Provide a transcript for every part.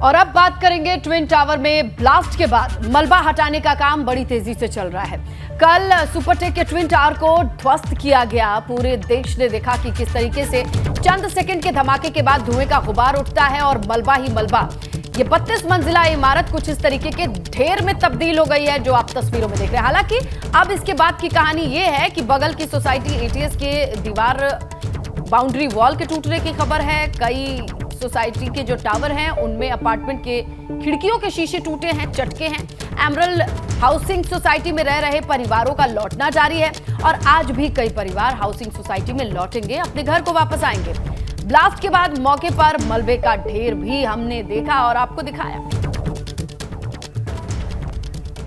और अब बात करेंगे ट्विन टावर में ब्लास्ट के बाद मलबा हटाने का काम बड़ी तेजी से चल रहा है। कल सुपरटेक के ट्विन टावर को ध्वस्त किया गया। पूरे देश ने देखा कि किस तरीके से चंद सेकंड के धमाके के बाद धुएं का गुबार उठता है और मलबा ही मलबा। ये 32 मंजिला इमारत कुछ इस तरीके के ढेर में तब्दील हो गई है जो आप तस्वीरों में देख रहे हैं। हालांकि अब इसके बाद की कहानी ये है कि बगल की सोसाइटी एटीएस के दीवार बाउंड्री वॉल के टूटने की खबर है। कई सोसाइटी के जो टावर हैं उनमें अपार्टमेंट के खिड़कियों के शीशे टूटे हैं, चटके हैं। एमरल्ड हाउसिंग सोसाइटी में रह रहे परिवारों का लौटना जारी है और आज भी कई परिवार हाउसिंग सोसाइटी में लौटेंगे, अपने घर को वापस आएंगे। ब्लास्ट के बाद मौके पर मलबे का ढेर भी हमने देखा और आपको दिखाया।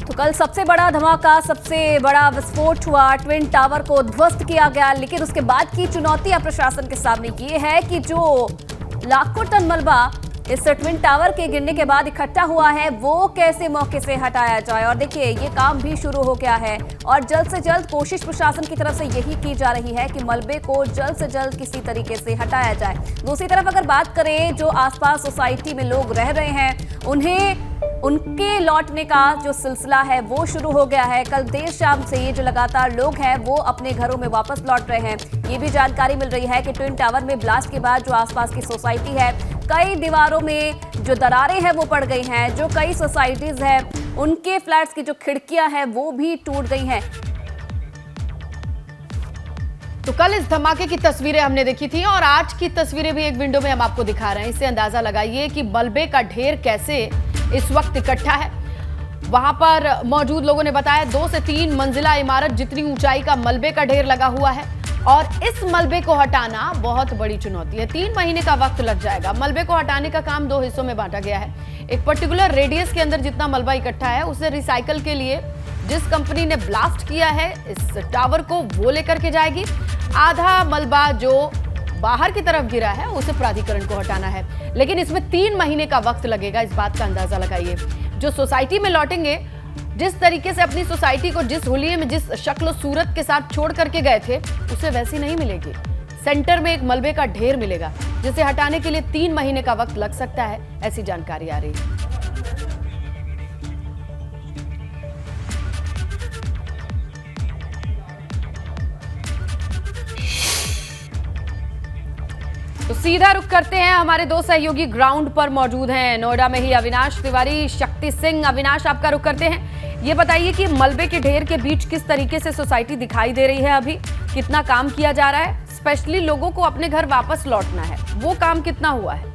तो कल सबसे बड़ा धमाका, सबसे बड़ा विस्फोट हुआ, ट्विन टावर को ध्वस्त किया गया। लेकिन उसके बाद की चुनौती प्रशासन के सामने ये है कि जो लाखों टन मलबा इस ट्विन टावर के गिरने के बाद इकट्ठा हुआ है वो कैसे मौके से हटाया जाए। और देखिए ये काम भी शुरू हो गया है और जल्द से जल्द कोशिश प्रशासन की तरफ से यही की जा रही है कि मलबे को जल्द से जल्द किसी तरीके से हटाया जाए। दूसरी तरफ अगर बात करें जो आसपास सोसाइटी में लोग रह रहे हैं उनके लौटने का जो सिलसिला है वो शुरू हो गया है। कल देर शाम से ये जो लगातार लोग हैं वो अपने घरों में वापस लौट रहे हैं। ये भी जानकारी मिल रही है कि ट्विन टावर में ब्लास्ट के बाद जो आसपास की सोसाइटी है कई दीवारों में जो दरारें हैं वो पड़ गई हैं। जो कई सोसाइटीज हैं उनके फ्लैट्स की जो खिड़कियां हैं वो भी टूट गई हैं। तो कल इस धमाके की तस्वीरें हमने देखी थी और आज की तस्वीरें भी एक विंडो में हम आपको दिखा रहे हैं। इससे अंदाजा लगाइए कि मलबे का ढेर कैसे इस वक्त इकट्ठा है। वहां पर मौजूद लोगों ने बताया 2 से 3 मंजिला इमारत जितनी ऊंचाई का मलबे का ढेर लगा हुआ है और इस मलबे को हटाना बहुत बड़ी चुनौती है। 3 महीने का वक्त लग जाएगा। मलबे को हटाने का काम 2 हिस्सों में बांटा गया है। एक पर्टिकुलर रेडियस के अंदर जितना मलबा इकट्ठा है उसे रिसाइकल के लिए जिस कंपनी ने ब्लास्ट किया है इस टावर को वो लेकर के जाएगी। आधा मलबा जो बाहर की तरफ गिरा है उसे प्राधिकरण को हटाना है, लेकिन इसमें 3 महीने का वक्त लगेगा। इस बात का अंदाजा लगाइए। जो सोसाइटी में लौटेंगे जिस तरीके से अपनी सोसाइटी को जिस हुलिये में जिस शक्ल सूरत के साथ छोड़ करके गए थे उसे वैसी नहीं मिलेगी। सेंटर में एक मलबे का ढेर मिलेगा जिसे हटाने के लिए 3 महीने का वक्त लग सकता है, ऐसी जानकारी आ रही है। तो सीधा रुख करते हैं, हमारे 2 सहयोगी ग्राउंड पर मौजूद हैं। नोएडा में ही अविनाश तिवारी, शक्ति सिंह। अविनाश, आपका रुख करते हैं। ये बताइए कि मलबे के ढेर के बीच किस तरीके से सोसाइटी दिखाई दे रही है, अभी कितना काम किया जा रहा है, स्पेशली लोगों को अपने घर वापस लौटना है, वो काम कितना हुआ है?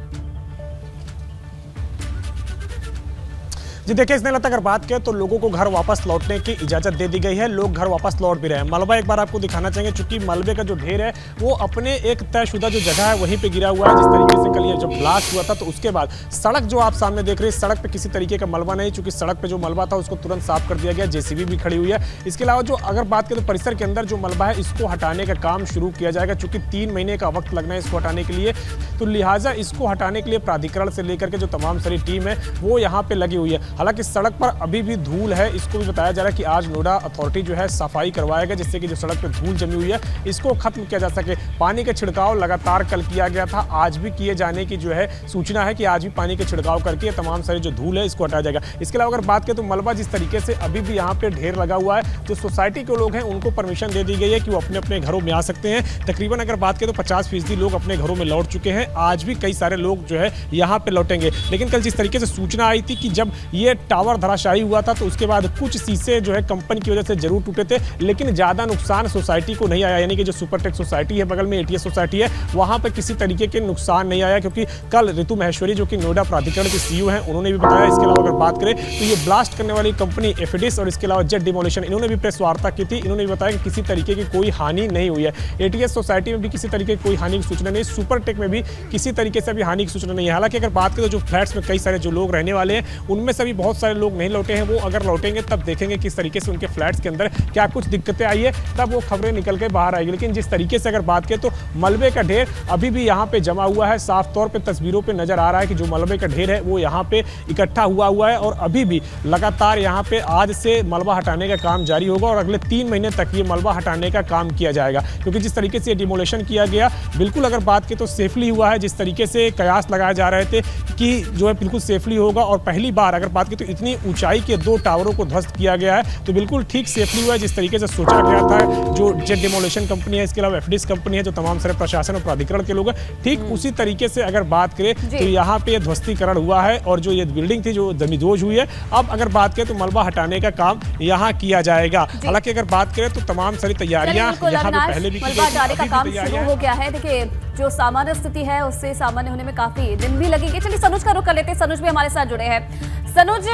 जी देखिए, इसने लगता अगर बात करें तो लोगों को घर वापस लौटने की इजाजत दे दी गई है। लोग घर वापस लौट भी रहे हैं। मलबा एक बार आपको दिखाना चाहेंगे, चूंकि मलबे का जो ढेर है वो अपने एक तयशुदा जो जगह है वहीं पे गिरा हुआ है। जिस तरीके से कल ये जब ब्लास्ट हुआ था तो उसके बाद सड़क जो आप सामने देख रहे हैं, सड़क पे किसी तरीके का मलबा नहीं, चूंकि सड़क पे जो मलबा था उसको तुरंत साफ कर दिया गया। जेसीबी भी खड़ी हुई है। इसके अलावा जो अगर बात करें तो परिसर के अंदर जो मलबा है इसको हटाने का काम शुरू किया जाएगा, चूंकि 3 महीने का वक्त लगना है इसको हटाने के लिए। तो लिहाजा इसको हटाने के लिए प्राधिकरण से लेकर के जो तमाम सारी टीम है वो यहाँ पे लगी हुई है। हालांकि सड़क पर अभी भी धूल है। इसको भी बताया जा रहा है कि आज नोएडा अथॉरिटी जो है सफाई करवाएगा, जिससे कि जो सड़क पे धूल जमी हुई है इसको खत्म किया जा सके। पानी का छिड़काव लगातार कल किया गया था, आज भी किए जाने की जो है सूचना है कि आज भी पानी का छिड़काव करके तमाम सारी जो धूल है इसको हटाया जाएगा। इसके अलावा अगर बात करें तो मलबा जिस तरीके से अभी भी यहाँ पे ढेर लगा हुआ है, जो सोसाइटी के लोग हैं उनको परमिशन दे दी गई है कि वो अपने अपने घरों में आ सकते हैं। तकरीबन अगर बात करें तो 50% लोग अपने घरों में लौट चुके हैं। आज भी कई सारे लोग जो है यहाँ पे लौटेंगे। लेकिन कल जिस तरीके से सूचना आई थी कि जब ये टावर धराशायी हुआ था तो उसके बाद कुछ शीशे जो है कंपनी की वजह से जरूर टूटे थे, लेकिन ज्यादा नुकसान सोसाइटी को नहीं आया। यानी कि जो सुपरटेक सोसाइटी है बगल में एटीएस सोसाइटी है वहां पर किसी तरीके के नुकसान नहीं आया, क्योंकि कल ऋतु महेश्वरी जो कि नोएडा प्राधिकरण के सीईओ हैं उन्होंने भी बताया। इसके अलावा अगर बात करें तो ये ब्लास्ट करने वाली कंपनी एफिडिस और इसके अलावा जेट डिमोलिशन, इन्होंने भी प्रेस वार्ता की थी। इन्होंने भी बताया कि किसी तरीके की कोई हानि नहीं हुई है। एटीएस सोसाइटी में भी किसी तरीके की कोई हानि की सूचना नहीं, सुपरटेक में भी किसी तरीके से अभी हानि की सूचना नहीं है। हालांकि अगर बात करें तो जो फ्लैट्स में कई सारे जो लोग रहने वाले हैं उनमें से अभी बहुत सारे लोग नहीं लौटे हैं, वो अगर लौटेंगे तब देखेंगे किस तरीके से उनके फ्लैट्स के अंदर क्या कुछ दिक्कतें आई है, तब वो खबरें निकल के बाहर आएगी। लेकिन जिस तरीके से अगर बात करें तो मलबे का ढेर अभी भी यहाँ पे जमा हुआ है। साफ तौर पे तस्वीरों पे नजर आ रहा है कि जो मलबे का ढेर है वो यहाँ पे इकट्ठा हुआ है और अभी भी लगातार यहाँ पे आज से मलबा हटाने का काम जारी होगा और अगले 3 महीने तक ये मलबा हटाने का काम किया जाएगा। क्योंकि जिस तरीके से डिमोलेशन किया गया, बिल्कुल अगर बात करें तो सेफली हुआ है। जिस तरीके से कयास लगाए जा रहे थे कि जो है बिल्कुल सेफली होगा, और पहली बार अगर बात करें तो इतनी ऊंचाई के 2 टावरों को ध्वस्त किया गया है, तो बिल्कुल ठीक सेफली हुआ है जिस तरीके से सोचा गया था। जो जेट डिमोलेशन कंपनी है, इसके अलावा एफडीएस कंपनी है, जो तमाम सारे प्रशासन और प्राधिकरण के लोग हैं, ठीक उसी तरीके से अगर बात करें तो यहाँ पे ध्वस्तीकरण हुआ है और जो ये बिल्डिंग थी जो जमींदोज हुई है, अब अगर बात करें तो मलबा हटाने का काम यहाँ किया जाएगा। हालांकि अगर बात करें तो तमाम सारी तैयारियां यहाँ पे पहले भी मलबा हटाने का काम शुरू हो गया है। देखिए जो सामान्य स्थिति है उससे सामान्य होने में काफी दिन भी लगेंगे। चलिए सनुज का रुख कर लेते हैं, सनुज भी हमारे साथ जुड़े हैं। सनुज,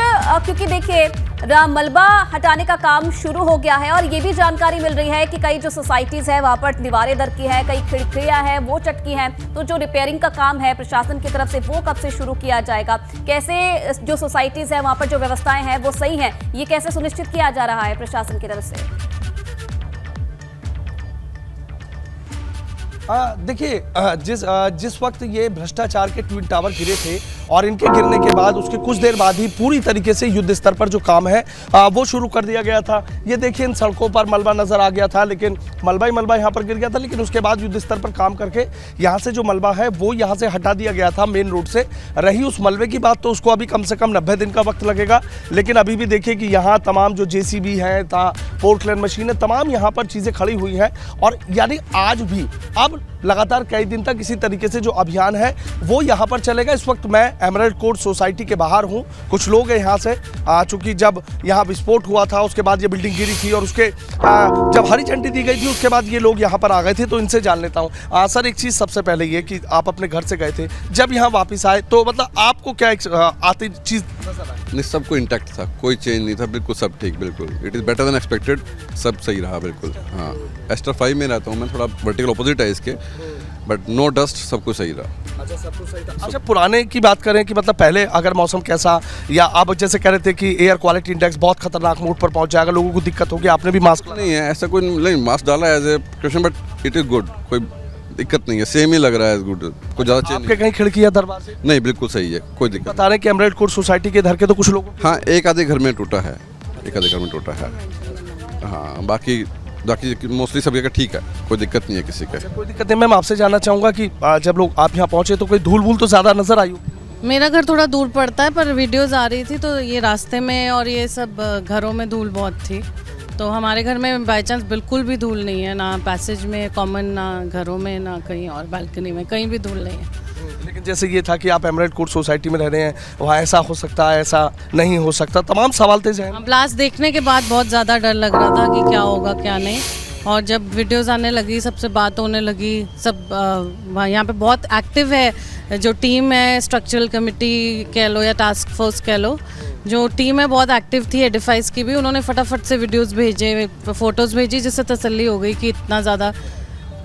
क्योंकि देखिए मलबा हटाने का काम शुरू हो गया है और ये भी जानकारी मिल रही है कि कई जो सोसाइटीज है वहां पर दीवारें दरकी है, कई खिड़कियां हैं वो चटकी हैं, तो जो रिपेयरिंग का काम है प्रशासन की तरफ से वो कब से शुरू किया जाएगा? कैसे जो सोसाइटीज है वहां पर जो व्यवस्थाएं हैं वो सही हैं, ये कैसे सुनिश्चित किया जा रहा है प्रशासन की तरफ से? देखिए जिस वक्त ये भ्रष्टाचार के ट्विन टावर गिरे थे और इनके गिरने के बाद उसके कुछ देर बाद ही पूरी तरीके से युद्ध स्तर पर जो काम है वो शुरू कर दिया गया था। ये देखिए इन सड़कों पर मलबा नजर आ गया था, लेकिन मलबा ही मलबा यहाँ पर गिर गया था। लेकिन उसके बाद युद्ध स्तर पर काम करके यहाँ से जो मलबा है वो यहाँ से हटा दिया गया था मेन रोड से। रही उस मलबे की बात तो उसको अभी कम से कम 90 दिन का वक्त लगेगा। लेकिन अभी भी देखिए कि यहाँ तमाम जो JCB है, पोर्टलैंड मशीन है, तमाम यहाँ पर चीज़ें खड़ी हुई हैं। और यानी आज भी अब लगातार कई दिन तक इसी तरीके से जो अभियान है वो यहाँ पर चलेगा। इस वक्त मैं एमराल्ड कोर्ट सोसाइटी के बाहर हूँ। कुछ लोग हैं यहाँ से, चूंकि जब यहाँ विस्फोट हुआ था उसके बाद ये बिल्डिंग गिरी थी और उसके जब हरी झंडी दी गई थी उसके बाद ये लोग यहाँ पर आ गए थे, तो इनसे जान लेता हूँ। सर, एक चीज़ सबसे पहले ये कि आप अपने घर से गए थे, जब यहाँ वापस आए तो मतलब आपको क्या आती चीज़ नजर आई? नहीं, सब कोई इंटैक्ट था, कोई चेंज नहीं था, बिल्कुल सब ठीक, बिल्कुल it is better than expected, सब सही रहा बिल्कुल। हाँ, एस्टर 5 में रहता हूँ मैं, थोड़ा वर्टिकल ऑपोजिट है इसके, बट नो डस्ट, सब कुछ सही रहा। अच्छा, सब कुछ सही था। अच्छा, पुराने की बात करें कि मतलब पहले अगर मौसम कैसा, या आप जैसे कह रहे थे कि एयर क्वालिटी इंडेक्स बहुत खतरनाक मोड पर पहुंच जाएगा, लोगों को दिक्कत होगी, आपने भी मास्क नहीं है, ऐसा कोई नहीं, मास्क डाला है as a precaution, but it is good, कोई दिक्कत नहीं है, सेम ही लग रहा है, गुड, कोई ज़्यादा चेंज आपके कहीं खिड़की या दरवाजे? नहीं, बिल्कुल सही है, कोई दिक्कत। बता रहे हैं कि एमराल्ड कोर्ट सोसाइटी के इधर के तो कुछ लोगों, हाँ, एक आधे घर में टूटा है, एक आधे घर में टूटा है। हाँ, बाकी मोस्टली सब जगह ठीक है, कोई दिक्कत नहीं है किसी का। कोई दिक्कत नहीं। मैम, आपसे जानना चाहूँगा कि जब लोग आप यहाँ पहुँचे तो कोई धूल वूल तो ज़्यादा नजर आई? मेरा घर थोड़ा दूर पड़ता है, पर वीडियोस आ रही थी तो ये रास्ते में और ये सब घरों में धूल बहुत थी। तो हमारे घर में बाई चांस बिल्कुल भी धूल नहीं है, ना पैसेज में कॉमन, ना घरों में, ना कहीं और बालकनी में, कहीं भी धूल नहीं है। लेकिन जैसे ये था कि आप एमराल्ड कोर्ट सोसाइटी में रह रहे हैं, वहाँ ऐसा हो सकता है, ऐसा नहीं हो सकता, तमाम सवाल थे ज़हन। ब्लास्ट देखने के बाद बहुत ज़्यादा डर लग रहा था कि क्या होगा क्या नहीं, और जब वीडियोस आने लगी, सबसे बात होने लगी, सब यहाँ पे बहुत एक्टिव है जो टीम है, स्ट्रक्चरल कमेटी कह लो या टास्क फोर्स कह लो, जो टीम है बहुत एक्टिव थी। एडिफाइस की भी उन्होंने फटाफट से वीडियोस भेजे, फोटोज़ भेजी, जिससे तसल्ली हो गई कि इतना ज़्यादा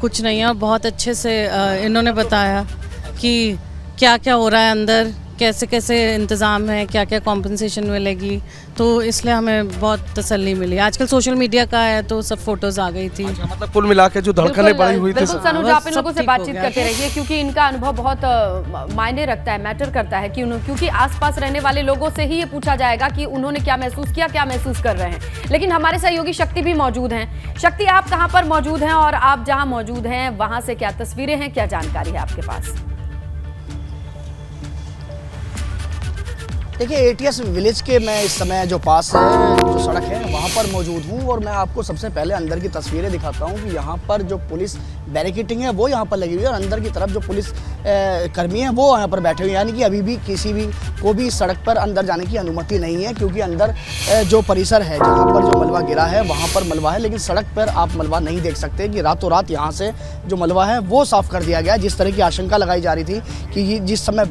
कुछ नहीं है। और बहुत अच्छे से इन्होंने बताया कि क्या क्या हो रहा है अंदर, कैसे कैसे इंतज़ाम है, क्या क्या कॉम्पनसेशन मिलेगी, तो इसलिए हमें बहुत तसल्ली मिली। आजकल सोशल मीडिया का है तो सब फोटोज़ आ गई थी। अच्छा, मतलब कुल मिला के जो धड़कनें बढ़ी हुई थी। बिल्कुल सनुज, आप इन लोगों से बातचीत करते रहिए, क्योंकि इनका अनुभव बहुत मायने रखता है, मैटर करता है, क्योंकि आसपास रहने वाले लोगों से ही ये पूछा जाएगा कि उन्होंने क्या महसूस किया, क्या महसूस कर रहे हैं। लेकिन हमारे सहयोगी शक्ति भी मौजूद हैं। शक्ति, आप कहाँ पर मौजूद हैं और आप जहाँ मौजूद हैं वहाँ से क्या तस्वीरें हैं, क्या जानकारी है आपके पास? देखिए, ATS विलेज के मैं इस समय जो पास है, जो सड़क है, वहाँ पर मौजूद हूँ और मैं आपको सबसे पहले अंदर की तस्वीरें दिखाता हूँ कि यहाँ पर जो पुलिस बैरिकेटिंग है वो यहाँ पर लगी हुई है और अंदर की तरफ जो पुलिस कर्मी हैं वो यहाँ पर बैठे हुए हैं। यानी कि अभी भी किसी भी को भी सड़क पर अंदर जाने की अनुमति नहीं है, क्योंकि अंदर जो परिसर है जहाँ पर जो मलबा गिरा है वहाँ पर मलबा है, लेकिन सड़क पर आप मलबा नहीं देख सकते कि रातों रात यहाँ से जो मलबा है वो साफ़ कर दिया गया। जिस तरह की आशंका लगाई जा रही थी कि जिस समय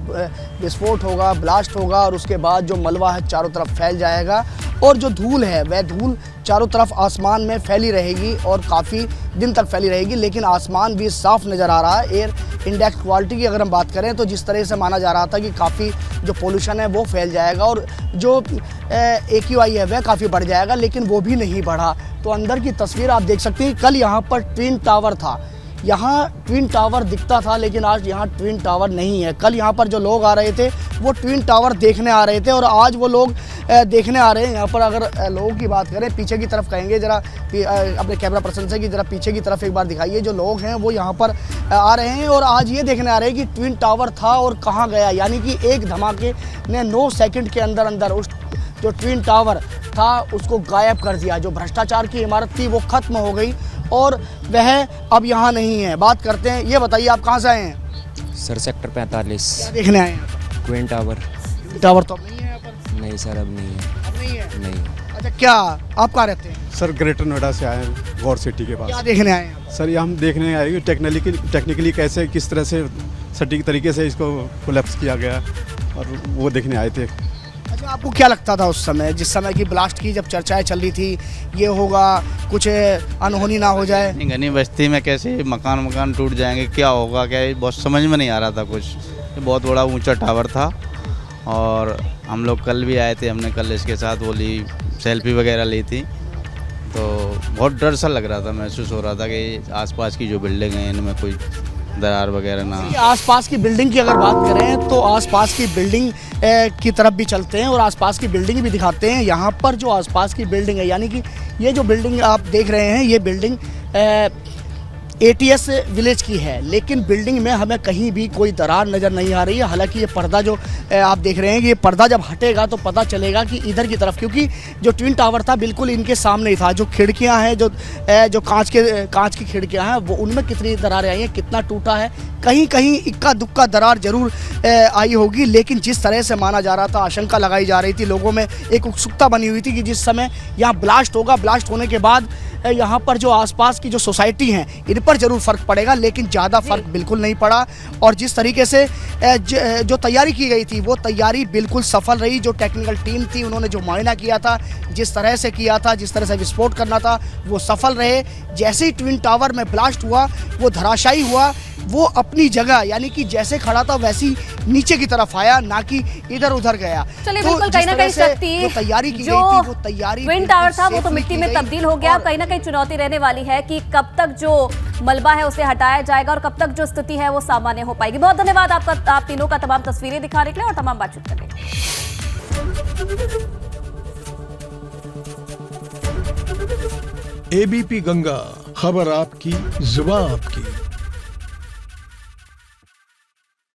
विस्फोट होगा, ब्लास्ट होगा और उसके बाद जो मलबा है चारों तरफ फैल जाएगा और जो धूल है वह धूल चारों तरफ आसमान में फैली रहेगी और काफ़ी दिन तक फैली रहेगी, लेकिन आसमान भी साफ नज़र आ रहा है। एयर इंडेक्स क्वालिटी की अगर हम बात करें तो जिस तरह से माना जा रहा था कि काफ़ी जो पोल्यूशन है वो फैल जाएगा और जो AQI है वह काफ़ी बढ़ जाएगा, लेकिन वो भी नहीं बढ़ा। तो अंदर की तस्वीर आप देख सकते हैं। कल यहाँ पर ट्विन टावर था, यहाँ ट्विन टावर दिखता था, लेकिन आज यहाँ ट्विन टावर नहीं है। कल यहाँ पर जो लोग आ रहे थे वो ट्विन टावर देखने आ रहे थे और आज वो लोग देखने आ रहे हैं। यहाँ पर अगर लोगों की बात करें, पीछे की तरफ कहेंगे जरा अपने कैमरा पर्सन से कि जरा पीछे की तरफ एक बार दिखाइए। जो लोग हैं वो यहाँ पर आ रहे हैं और आज ये देखने आ रहे हैं कि ट्विन टावर था और कहाँ गया। यानी कि एक धमाके ने 9 सेकंड के अंदर अंदर उस जो ट्विन टावर था उसको गायब कर दिया। जो भ्रष्टाचार की इमारत थी वो खत्म हो गई और वह अब यहाँ नहीं है। बात करते हैं, ये बताइए आप कहाँ से आए हैं? Sir sector 45। क्या देखने आए हैं? Twin tower. ट्विन टावर तो अब नहीं है यहाँ पर? नहीं सर, अब नहीं है। अब नहीं है? नहीं। अच्छा, क्या आप कहाँ रहते हैं? सर ग्रेटर नोएडा से आए हैं, गौर सिटी के क्या पास। देखने आए हैं? सर ये हम देखने आए कि टेक्निकली कैसे किस तरह से सटीक तरीके से इसको कोलैप्स किया गया और वो देखने आए थे। अच्छा, आपको क्या लगता था उस समय, जिस समय की ब्लास्ट की जब चर्चाएं चल रही थी, ये होगा कुछ अनहोनी ना हो जाए? घनी बस्ती में कैसे मकान टूट जाएंगे, क्या होगा, क्या बहुत समझ में नहीं आ रहा था कुछ। ये बहुत बड़ा ऊंचा टावर था और हम लोग कल भी आए थे, हमने कल इसके साथ वो ली सेल्फी वगैरह ली थी, तो बहुत डर सा लग रहा था, महसूस हो रहा था कि आसपास की जो बिल्डिंग हैं इनमें कोई दरार वगैरह ना। आसपास की बिल्डिंग की अगर बात करें तो आसपास की बिल्डिंग की तरफ भी चलते हैं और आसपास की बिल्डिंग भी दिखाते हैं। यहाँ पर जो आसपास की बिल्डिंग है, यानी कि ये जो बिल्डिंग आप देख रहे हैं, ये बिल्डिंग ATS विलेज की है, लेकिन बिल्डिंग में हमें कहीं भी कोई दरार नज़र नहीं आ रही है। हालांकि ये पर्दा जो आप देख रहे हैं, ये पर्दा जब हटेगा तो पता चलेगा कि इधर की तरफ, क्योंकि जो ट्विन टावर था बिल्कुल इनके सामने ही था। जो खिड़कियां हैं, जो कांच की खिड़कियां हैं, वो उनमें कितनी दरारें आई हैं, कितना टूटा है, कहीं कहीं इक्का दुक्का दरार जरूर आई होगी। लेकिन जिस तरह से माना जा रहा था, आशंका लगाई जा रही थी, लोगों में एक उत्सुकता बनी हुई थी कि जिस समय यहाँ ब्लास्ट होगा, ब्लास्ट होने के बाद यहाँ पर जो आसपास की जो सोसाइटी हैं इन पर ज़रूर फ़र्क पड़ेगा, लेकिन ज़्यादा फ़र्क बिल्कुल नहीं पड़ा। और जिस तरीके से जो तैयारी की गई थी वो तैयारी बिल्कुल सफल रही। जो टेक्निकल टीम थी उन्होंने जो मुआयना किया था, जिस तरह से किया था, जिस तरह से विस्फोट करना था, वो सफल रहे। जैसे ही ट्विन टावर में ब्लास्ट हुआ वो धराशायी हुआ, वो अपनी जगह यानी कि जैसे खड़ा था वैसी नीचे की तरफ आया, ना कि इधर उधर गया। चलिए तो बिल्कुल, कहीं ना कहीं शक्ति जो तैयारी की गई जो थी वो तैयारी ट्विन टावर था वो तो मिट्टी में तब्दील हो गया। कहीं ना कहीं चुनौती रहने वाली है कि कब तक जो मलबा है उसे हटाया जाएगा और कब तक जो स्थिति है वो सामान्य हो पाएगी। बहुत धन्यवाद आपका, आप तीनों का तमाम तस्वीरें दिखाने के लिए और तमाम बातचीत करने के लिए। ABP गंगा, खबर आपकी, जुबान आपकी।